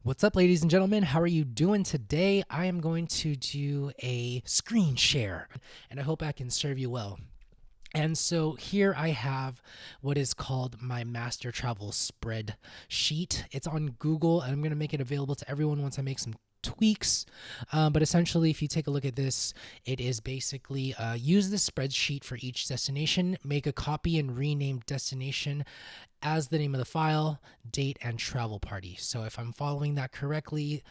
What's up, ladies and gentlemen? How are you doing today? I am going to do a screen share, and I hope I can serve you well. And so here I have what is called my master travel spreadsheet. It's on Google, and I'm going to make it available to everyone once I make some tweaks. But essentially, if you take a look at this, it is basically use this spreadsheet for each destination, make a copy and rename destination as the name of the file, date, and travel party. So if I'm following that correctly,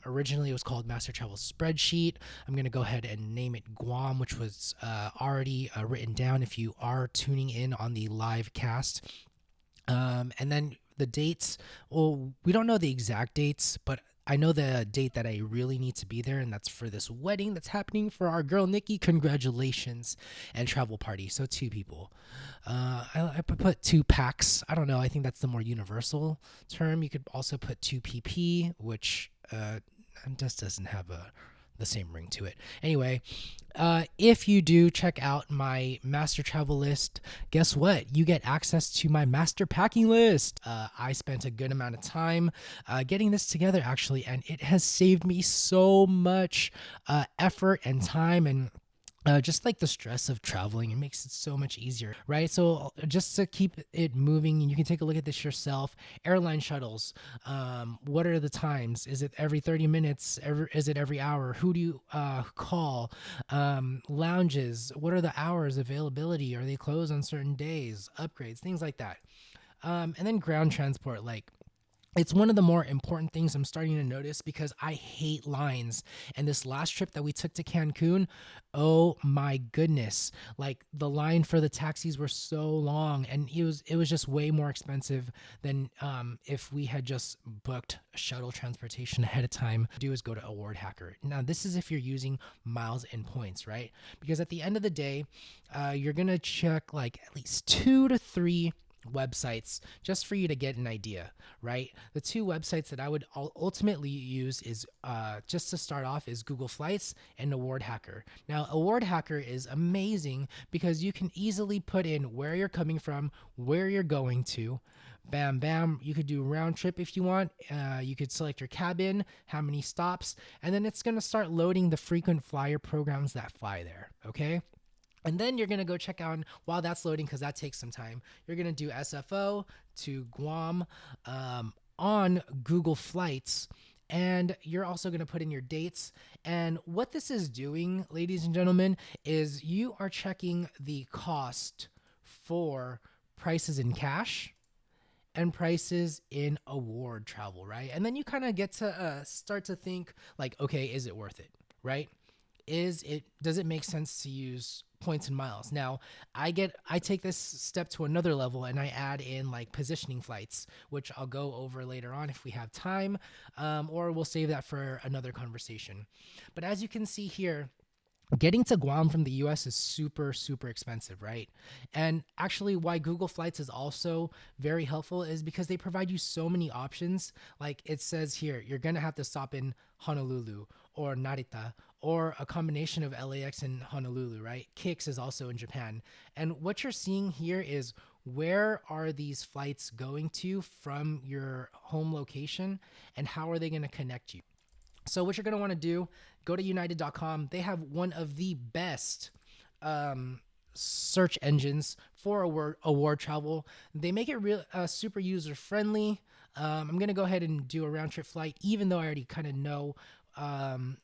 originally it was called Master Travel Spreadsheet. I'm going to go ahead and name it Guam, which was already written down if you are tuning in on the live cast. And then the dates, well, we don't know the exact dates, but I know the date that I really need to be there, and that's for this wedding that's happening for our girl Nikki. Congratulations, and travel party. So two people. I put two packs. I don't know. I think that's the more universal term. You could also put two PP, which just doesn't have the same ring to it. Anyway, if you do check out my master travel list, guess what? You get access to my master packing list. I spent a good amount of time getting this together, actually, and it has saved me so much effort and time and just like the stress of traveling. It makes it so much easier, right? So just to keep it moving, you can take a look at this yourself. Airline shuttles, what are the times? Is it every 30 minutes? Is it every hour? Who do you call? Lounges, what are the hours? Availability, are they closed on certain days? Upgrades, things like that. And then ground transport, like it's one of the more important things I'm starting to notice because I hate lines. And this last trip that we took to Cancun, oh my goodness. Like the line for the taxis were so long, and it was just way more expensive than if we had just booked shuttle transportation ahead of time. Do is go to Award Hacker. Now this is if you're using miles and points, right? Because at the end of the day, you're gonna check like at least 2 to 3 websites just for you to get an idea, right? The two websites that I would ultimately use is just to start off is Google Flights and Award Hacker. Now, Award Hacker is amazing because you can easily put in where you're coming from, where you're going to. Bam, bam. You could do round trip if you want. You could select your cabin, how many stops, and then it's going to start loading the frequent flyer programs that fly there, okay? And then you're going to go check out while that's loading, because that takes some time. You're going to do SFO to Guam on Google Flights. And you're also going to put in your dates. And what this is doing, ladies and gentlemen, is you are checking the cost for prices in cash and prices in award travel, right? And then you kind of get to start to think like, okay, is it worth it, right? Does it make sense to use points and miles? Now I take this step to another level, and I add in like positioning flights, which I'll go over later on if we have time, or we'll save that for another conversation. But as you can see here, getting to Guam from the US is super, super expensive, right? And actually, why Google Flights is also very helpful is because they provide you so many options. Like it says here, you're going to have to stop in Honolulu or Narita or a combination of LAX and Honolulu, right? KIX is also in Japan. And what you're seeing here is where are these flights going to from your home location, and how are they going to connect you? So what you're going to want to do, go to united.com. They have one of the best search engines for award travel. They make it real super user friendly. I'm going to go ahead and do a round trip flight, even though I already kind of know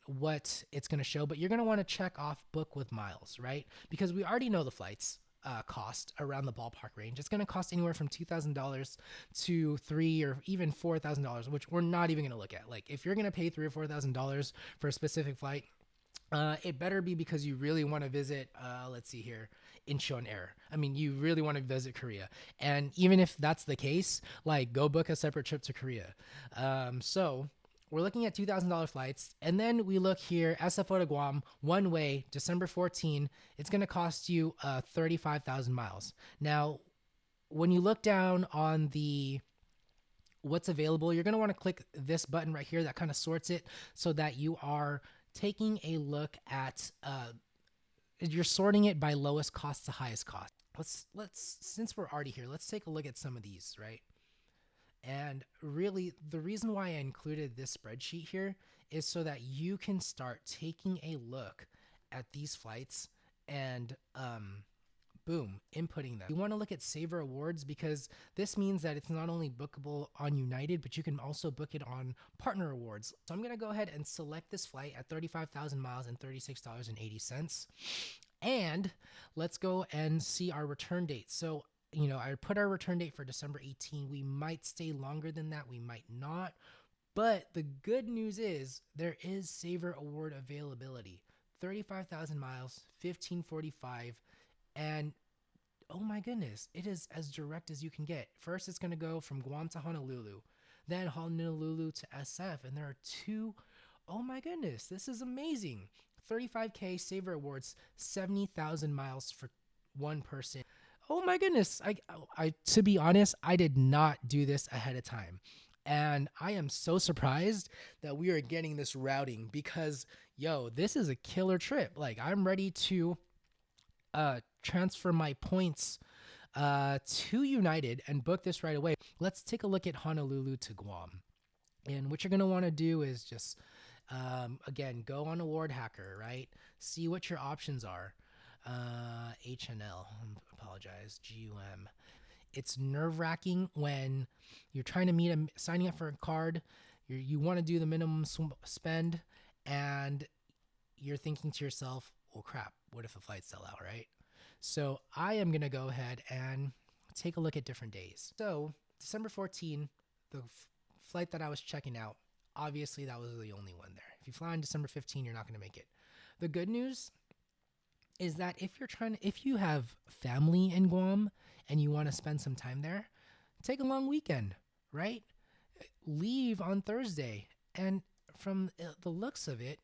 what it's going to show. But you're going to want to check off book with miles, right? Because we already know the flights cost around the ballpark range. It's going to cost anywhere from $2,000 to $3,000 or even $4,000, which we're not even going to look at. Like if you're going to pay $3,000 or $4,000 for a specific flight, it better be because you really want to visit, let's see here, Incheon Air. I mean, you really want to visit Korea. And even if that's the case, like go book a separate trip to Korea. So we're looking at $2,000 flights. And then we look here, SFO to Guam, one way, December 14. It's going to cost you 35,000 miles. Now, when you look down on the what's available, you're going to want to click this button right here that kind of sorts it so that you are taking a look at, you're sorting it by lowest cost to highest cost. Let's since we're already here, let's take a look at some of these, right? And really, the reason why I included this spreadsheet here is so that you can start taking a look at these flights and boom, inputting them. You want to look at Saver Awards because this means that it's not only bookable on United, but you can also book it on Partner Awards. So I'm going to go ahead and select this flight at 35,000 miles and $36.80. And let's go and see our return date. So, I put our return date for December 18. We might stay longer than that. We might not. But the good news is there is Saver Award availability. 35,000 miles, 1545. And oh my goodness, it is as direct as you can get. First, it's going to go from Guam to Honolulu, then Honolulu to SF. And there are two. Oh my goodness, this is amazing. 35K Saver Awards, 70,000 miles for one person. Oh my goodness. To be honest, I did not do this ahead of time. And I am so surprised that we are getting this routing because, this is a killer trip. Like, I'm ready to transfer my points to United and book this right away. Let's take a look at Honolulu to Guam. And what you're going to want to do is just, again, go on Award Hacker, right? See what your options are. HNL, apologize, GUM. It's nerve-wracking when you're trying to signing up for a card. You want to do the minimum spend, and you're thinking to yourself, well, crap, what if the flights sell out, right? So I am going to go ahead and take a look at different days. So December 14, the flight that I was checking out, obviously that was the only one there. If you fly on December 15, you're not going to make it. The good news is that if you have family in Guam and you want to spend some time there, take a long weekend, right? Leave on Thursday. And from the looks of it,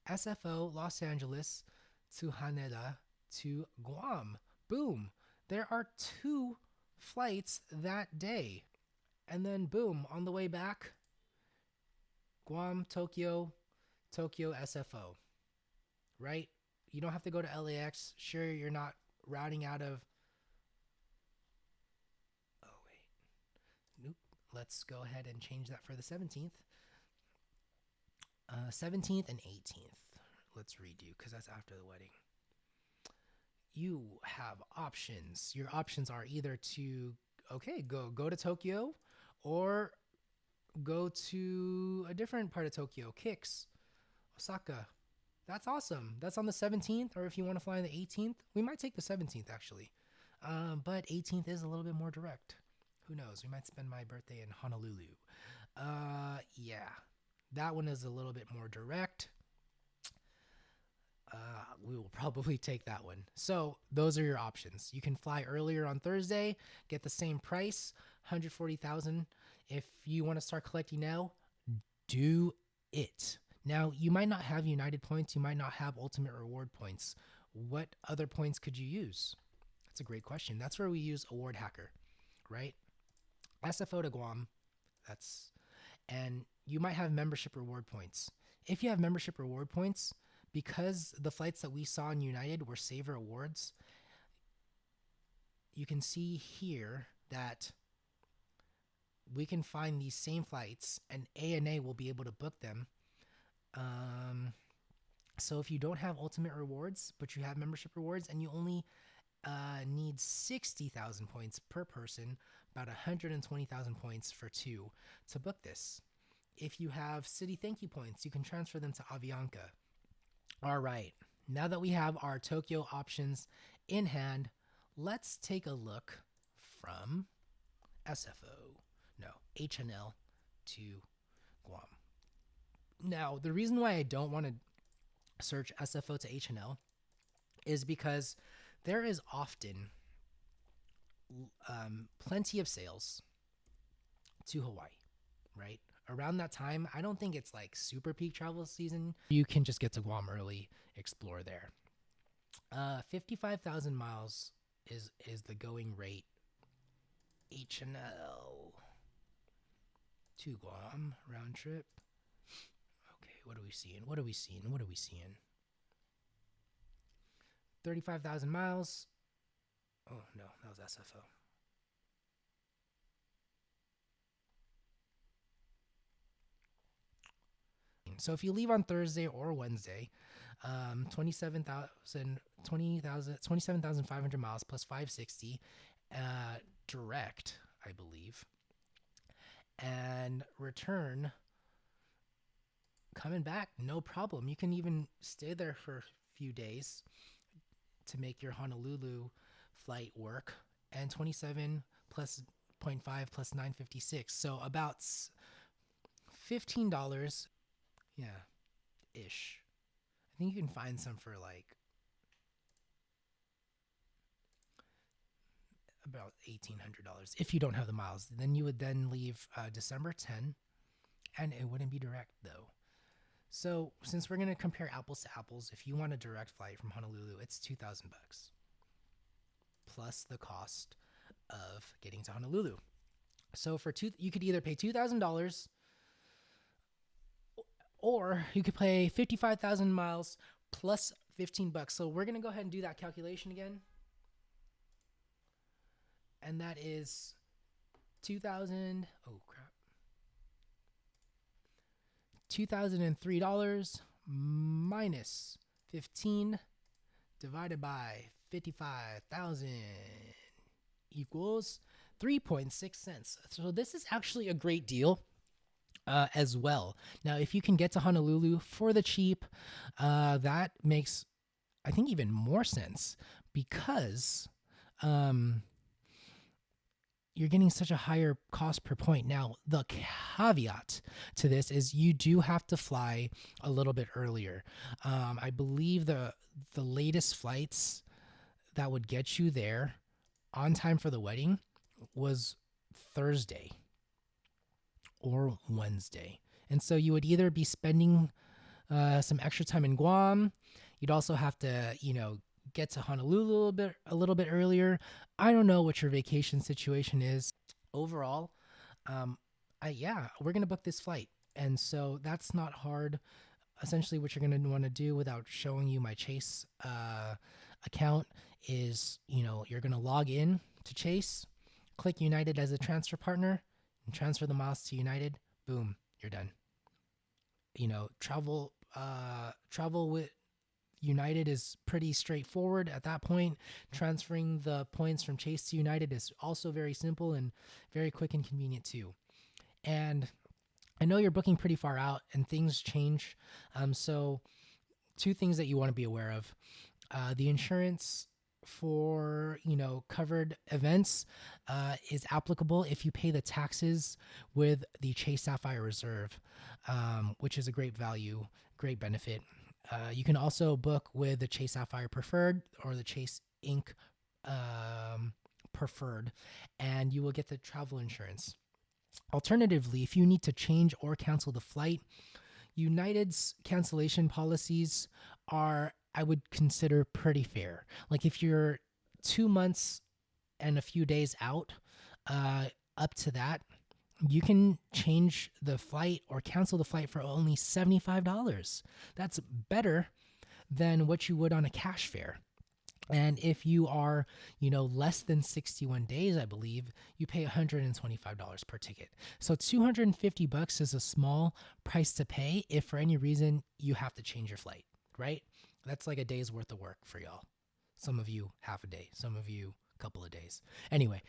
SFO Los Angeles to Haneda to Guam. Boom. There are 2 flights that day. And then boom, on the way back, Guam, Tokyo, SFO. Right? You don't have to go to LAX. Sure, you're not routing out of... Oh, wait. Nope. Let's go ahead and change that for the 17th. 17th and 18th. Let's redo because that's after the wedding. You have options. Your options are either to go to Tokyo or go to a different part of Tokyo, Kix, Osaka. That's awesome. That's on the 17th, or if you want to fly on the 18th, we might take the 17th actually. But 18th is a little bit more direct. Who knows? We might spend my birthday in Honolulu. Yeah. That one is a little bit more direct. We will probably take that one. So those are your options. You can fly earlier on Thursday, get the same price, $140,000. If you want to start collecting now, do it. Now, you might not have United points. You might not have Ultimate Reward points. What other points could you use? That's a great question. That's where we use Award Hacker, right? SFO to Guam. And you might have membership reward points. If you have membership reward points, because the flights that we saw in United were Saver Awards, you can see here that we can find these same flights and ANA will be able to book them. So if you don't have Ultimate Rewards, but you have membership rewards and you only need 60,000 points per person, about 120,000 points for 2 to book this. If you have City Thank You points, you can transfer them to Avianca. All right, now that we have our Tokyo options in hand, let's take a look from HNL to Guam. Now, the reason why I don't want to search SFO to HNL is because there is often plenty of sales to Hawaii, right? Around that time, I don't think it's like super peak travel season. You can just get to Guam early, explore there. 55,000 miles is the going rate. HNL to Guam round trip. Okay, what are we seeing? 35,000 miles. Oh no, that was SFO. So if you leave on Thursday or Wednesday, 27,500 miles plus 560 direct, I believe, and return coming back, no problem. You can even stay there for a few days to make your Honolulu flight work, and 27 plus zero point 0.5 plus 956. So about $15, yeah, ish. I think you can find some for like about $1,800 if you don't have the miles. Then you would then leave December 10, and it wouldn't be direct though. So since we're gonna compare apples to apples, if you want a direct flight from Honolulu, it's $2,000 plus the cost of getting to Honolulu. So you could either pay $2,000 or you could pay 55,000 miles plus $15. So we're gonna go ahead and do that calculation again, and that is 2,000. Oh crap. $2,003 minus 15 divided by 55,000 equals 3.6 cents. So this is actually a great deal as well. Now, if you can get to Honolulu for the cheap, that makes, I think, even more sense because you're getting such a higher cost per point. Now, the caveat to this is you do have to fly a little bit earlier. I believe the latest flights that would get you there on time for the wedding was Thursday or Wednesday. And so you would either be spending some extra time in Guam. You'd also have to, get to Honolulu a little bit earlier. I don't know what your vacation situation is. Overall, we're gonna book this flight, and so that's not hard. Essentially, what you're gonna want to do without showing you my Chase account is, you're gonna log in to Chase, click United as a transfer partner, and transfer the miles to United. Boom, you're done. Travel with United is pretty straightforward at that point. Transferring the points from Chase to United is also very simple and very quick and convenient too. And I know you're booking pretty far out and things change. So two things that you want to be aware of. The insurance for covered events is applicable if you pay the taxes with the Chase Sapphire Reserve, which is a great value, great benefit. You can also book with the Chase Sapphire Preferred or the Chase Inc. Preferred, and you will get the travel insurance. Alternatively, if you need to change or cancel the flight, United's cancellation policies are, I would consider, pretty fair. Like if you're 2 months and a few days out, up to that, you can change the flight or cancel the flight for only $75. That's better than what you would on a cash fare. And if you are, less than 61 days, I believe, you pay $125 per ticket. So $250 is a small price to pay if for any reason you have to change your flight, right? That's like a day's worth of work for y'all. Some of you half a day, some of you a couple of days. Anyway,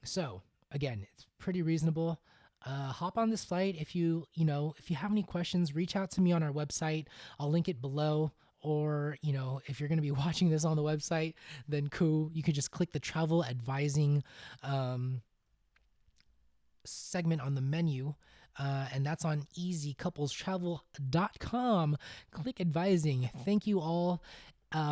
so again, it's pretty reasonable. Hop on this flight. If you have any questions, reach out to me on our website. I'll link it below. Or, if you're going to be watching this on the website, then cool. You could just click the travel advising segment on the menu. And that's on easycouplestravel.com. Click advising. Thank you all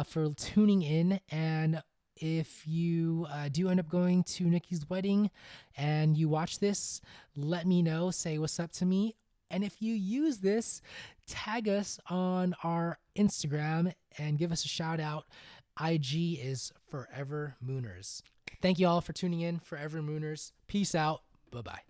for tuning in. And if you do end up going to Nikki's wedding and you watch this, let me know. Say what's up to me. And if you use this, tag us on our Instagram and give us a shout out. IG is Forever Mooners. Thank you all for tuning in. Forever Mooners. Peace out. Bye-bye.